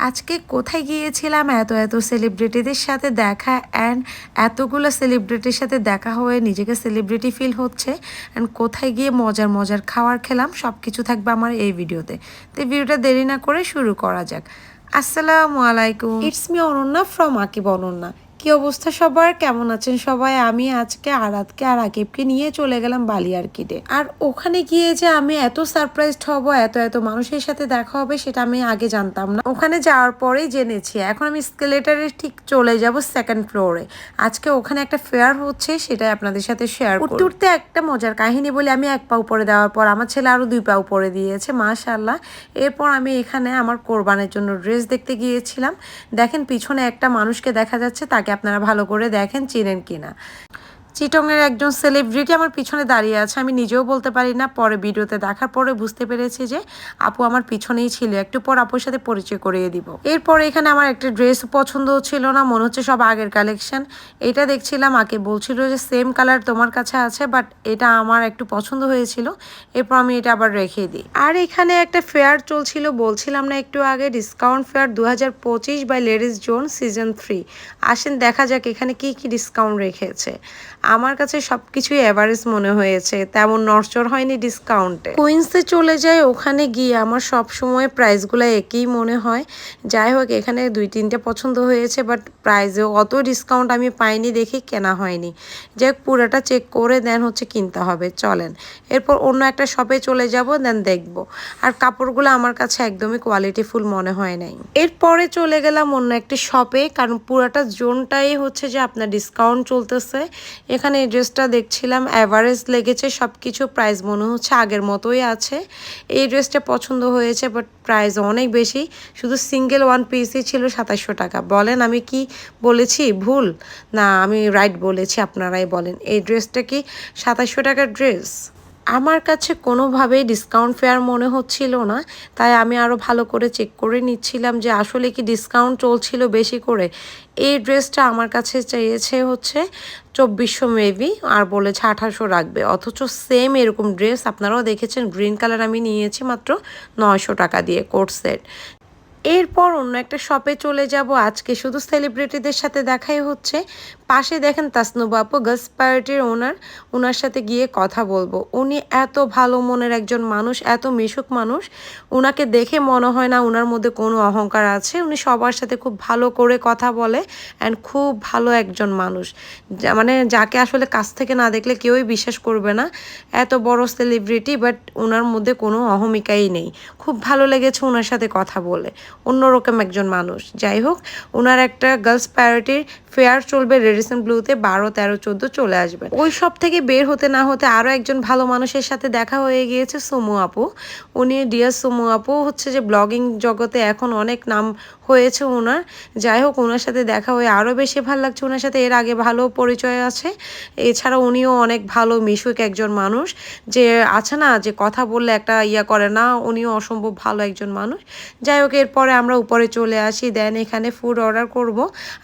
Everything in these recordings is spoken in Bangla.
আজকে কোথায় গিয়েছিলাম এত সেলিব্রিটিদের সাথে দেখা অ্যান্ড এতগুলো সেলিব্রিটির সাথে দেখা হয়ে নিজেকে সেলিব্রিটি ফিল হচ্ছে অ্যান্ড কোথায় গিয়ে মজার খাবার খেলাম সব কিছু থাকবে আমার এই ভিডিওতে। তো ভিডিওটা দেরি না করে শুরু করা যাক। আসসালামু আলাইকুম, it's me Ananya from Aqib Ananya. কি অবস্থা সবার, কেমন আছেন সবাই? আমি আজকে আরাতকে আর আকিবকে নিয়ে চলে গেলাম বালি আর্কিডে। আর ওখানে গিয়ে যে আমি এত সারপ্রাইজড হব, এত মানুষের সাথে দেখা হবে সেটা আমি আগে জানতাম না। ওখানে যাওয়ার পরেই জেনেছি। এখন আমি স্কেলেটারে ঠিক চলে যাব সেকেন্ড ফ্লোরে। আজকে ওখানে একটা ফেয়ার হচ্ছে, সেটাই আপনাদের সাথে শেয়ার করব। উঠতে একটা মজার কাহিনী বলে, আমি এক পা উপরে দেওয়ার পর আমার ছেলে আরো 2 পা উপরে দিয়েছে, মাশাআল্লাহ। এরপর আমি এখানে আমার কোরবানের জন্য ড্রেস দেখতে গিয়েছিলাম। দেখেন পিছনে একটা মানুষকে দেখা যাচ্ছে, তাকে আপনারা ভালো করে দেখেন চিনেন কিনা। চিটংয়ের একজন সেলিব্রিটি আমার পিছনে দাঁড়িয়ে আছে, আমি নিজেও বলতে পারি না। পরে ভিডিওতে দেখার পরে বুঝতে পেরেছি যে আপু আমার পিছনেই ছিল। একটু পর আপুর সাথে পরিচয় করিয়ে দিব। এরপর এখানে আমার একটা ড্রেস পছন্দ ছিল না, মনে হচ্ছে সব আগের কালেকশন। এটা দেখছিলাম, আগে বলছিল যে সেম কালার তোমার কাছে আছে, বাট এটা আমার একটু পছন্দ হয়েছিল। এরপর আমি এটা আবার রেখে দিই। আর এখানে একটা ফেয়ার চলছিল, বলছিলাম না একটু আগে, discount fair 2025 by ladies zone season 3। আসেন দেখা যাক এখানে কি কি ডিসকাউন্ট রেখেছে। আমার কাছে সব কিছুই অ্যাভারেজ মনে হয়েছে, তেমন নড়চড় হয়নি ডিসকাউন্টে। কুইন্সে চলে যায়, ওখানে গিয়ে আমার সব সময় প্রাইসগুলো একই মনে হয়। যাই হোক, এখানে 2-3টে পছন্দ হয়েছে, বাট প্রাইসেও অত ডিসকাউন্ট আমি পাইনি দেখে কেনা হয়নি। যাই হোক, পুরোটা চেক করে দেন হচ্ছে কিনতে হবে। চলেন এরপর অন্য একটা শপে চলে যাব, দেন দেখব। আর কাপড়গুলো আমার কাছে একদমই কোয়ালিটিফুল মনে হয় নাই। এরপরে চলে গেলাম অন্য একটি শপে, কারণ পুরাটা জোনটাই হচ্ছে যে আপনার ডিসকাউন্ট চলতেছে। এখানে এই ড্রেসটা দেখছিলাম, অ্যাভারেজ লেগেছে, সব কিছু প্রাইস মনে হচ্ছে আগের মতোই আছে। এই ড্রেসটা পছন্দ হয়েছে, বাট প্রাইস অনেক বেশি। শুধু সিঙ্গেল ওয়ান পিসই ছিল 2700 টাকা। বলেন আমি কি বলেছি ভুল, না আমি রাইট বলেছি? আপনারাই বলেন, এই ড্রেসটা কি 2700 টাকার ড্রেস? আমার কাছে কোনোভাবেই ডিসকাউন্ট ফেয়ার মনে হচ্ছিল না, তাই আমি আরও ভালো করে চেক করে নিচ্ছিলাম যে আসলে কি ডিসকাউন্ট চলছিল বেশি করে। এই ড্রেসটা আমার কাছে চেয়েছে হচ্ছে 2400 মেবি, আর বলেছে 2800 রাখবে, অথচ সেম এরকম ড্রেস আপনারাও দেখেছেন, গ্রিন কালার আমি নিয়েছি মাত্র 900 টাকা দিয়ে কোট সেট। এরপর অন্য একটা শপে চলে যাব। আজকে শুধু সেলিব্রিটিদের সাথে দেখাই হচ্ছে। পাশে দেখেন তাসনুবা আপু, গার্লস পার্টির ওনার সাথে গিয়ে কথা বলবো। উনি এত ভালো মনের একজন মানুষ, এত মিশুক মানুষ। ওনাকে দেখে মনে হয় না ওনার মধ্যে কোনো অহংকার আছে। উনি সবার সাথে খুব ভালো করে কথা বলে অ্যান্ড খুব ভালো একজন মানুষ, মানে যাকে আসলে কাছ থেকে না দেখলে কেউই বিশ্বাস করবে না। এত বড় সেলিব্রিটি, বাট ওনার মধ্যে কোনো অহমিকাই নেই। খুব ভালো লেগেছে ওনার সাথে কথা বলে, অন্যরকম একজন মানুষ। যাই হোক, ওনার একটা গার্লস প্যারিটির ফেয়ার চলবে রেডিসন ব্লুতে, 12, 13, 14 চলে আসবেন। ওই সব থেকে বের হতে না হতে আরও একজন ভালো মানুষের সাথে দেখা হয়ে গিয়েছে, সুমু আপু। উনি ডিয়ার সুমু আপু হচ্ছে যে ব্লগিং জগতে এখন অনেক নাম হয়েছে ওনার। যাই হোক, ওনার সাথে দেখা হয়ে আরও বেশি ভালো লাগছে। ওনার সাথে এর আগে ভালো পরিচয় আছে। এছাড়া উনিও অনেক ভালো মিশুক একজন মানুষ, যে আছে না যে কথা বললে একটা ইয়া করে না, উনিও অসম্ভব ভালো একজন মানুষ। যাই হোক, এরপরে আমরা উপরে চলে আসি, দেন এখানে ফুড অর্ডার করব।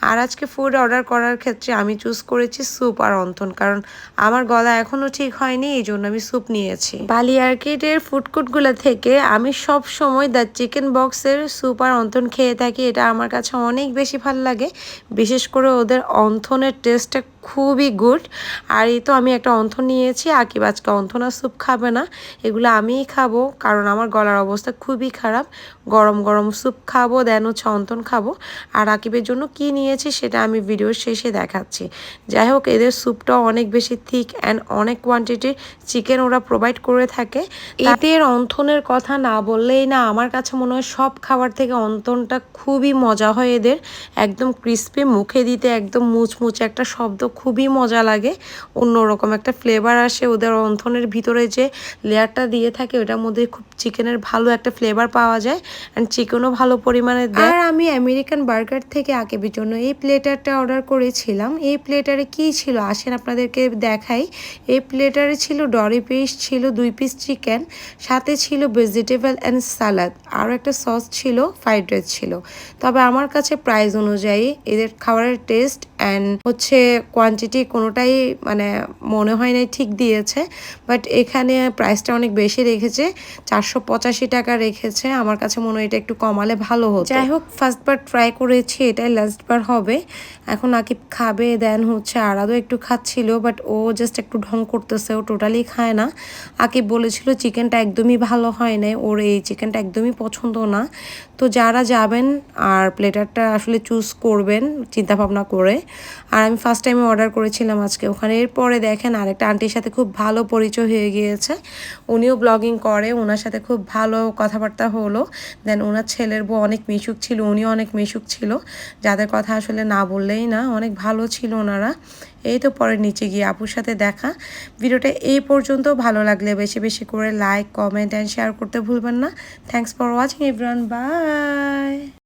আর আজকে ফুড অর্ডার করার ক্ষেত্রে আমি চুজ করেছি স্যুপ আর অন্থন, কারণ আমার গলা এখনও ঠিক হয়নি, এই জন্য আমি স্যুপ নিয়েছি। বালি আর্কেডের ফুডকোর্টগুলো থেকে আমি সব সময় দ্য চিকেন বক্সের স্যুপ আর অন্থন খেয়ে থাকি। এটা আমার কাছে অনেক বেশি ভালো লাগে, বিশেষ করে ওদের অন্থনের টেস্টটা খুবই গুড। আর এই তো আমি একটা অন্থন নিয়েছি, আকিব আজকে অন্থন আর স্যুপ খাবে না, এগুলো আমিই খাবো, কারণ আমার গলার অবস্থা খুবই খারাপ। গরম গরম স্যুপ খাবো, দেন হচ্ছে অন্থন খাবো। আর আকিবের জন্য কি নিয়েছি সেটা আমি ভিডিওর শেষে দেখাচ্ছি। যাই হোক, এদের স্যুপটাও অনেক বেশি থিক অ্যান্ড অনেক কোয়ান্টিটির চিকেন ওরা প্রোভাইড করে থাকে। এদের অন্থনের কথা না বললেই না, আমার কাছে মনে হয় সব খাবার থেকে অন্থনটা খুবই মজা হয় এদের। একদম ক্রিস্পি, মুখে দিতে একদম মুচমুচে একটা শব্দ, খুবই মজা লাগে। অন্যরকম একটা ফ্লেভার আসে ওদের অন্থনের ভিতরে, যে লেয়ারটা দিয়ে থাকে ওটার মধ্যে খুব চিকেনের ভালো একটা ফ্লেভার পাওয়া যায় অ্যান্ড চিকেনও ভালো পরিমাণে দেয়। আর আমি আমেরিকান বার্গার থেকে আকিবের জন্য এই প্লেটারটা অর্ডার করেছিলাম। এই প্লেটারে কি ছিল আসেন আপনাদেরকে দেখাই। এই প্লেটারে ছিল ডরি পিস, ছিল 2 পিস চিকেন, সাথে ছিল ভেজিটেবল অ্যান্ড সালাদ, আর একটা সস ছিল, ফ্রাইড রাইস ছিল। তবে আমার কাছে প্রাইস অনুযায়ী এদের খাবারের টেস্ট অ্যান্ড হচ্ছে কোয়ান্টিটি কোনোটাই মানে মনে হয় নাই ঠিক দিয়েছে, বাট এখানে প্রাইসটা অনেক বেশি রেখেছে, 485 টাকা রেখেছে। আমার কাছে মনে হয় এটা একটু কমালে ভালো হতো। যাই হোক, ফার্স্টবার ট্রাই করেছি, এটাই লাস্টবার হবে। এখন আকিব খাবে, দেন হচ্ছে আরাদও একটু খাচ্ছিল, বাট ও জাস্ট একটু ঢং করতেছে, ও টোটালি খায় না। আকিব বলেছিল চিকেনটা একদমই ভালো হয় নাই, ওর এই চিকেনটা একদমই পছন্দ না। তো যারা যাবেন আর প্লেটারটা আসলে চুজ করবেন চিন্তা ভাবনা করে। আর আমি ফার্স্ট টাইমে অর্ডার করেছিলাম আজকে ওখানে। এরপরে দেখেন আরেকটা আন্টির সাথে খুব ভালো পরিচয় হয়ে গিয়েছে, উনিও ব্লগিং করে, ওনার সাথে খুব ভালো কথাবার্তা হলো। দেন ওনার ছেলের বউ অনেক মিশুক ছিল, উনিও অনেক মিশুক ছিল, যাদের কথা আসলে না বললেই না, অনেক ভালো ছিল ওনারা। এই তো পরে নিচে গিয়ে আপুর সাথে দেখা। ভিডিওটা এই পর্যন্ত, ভালো লাগলে বেশি বেশি করে লাইক, কমেন্ট অ্যান্ড শেয়ার করতে ভুলবেন না। Thanks for watching everyone, by.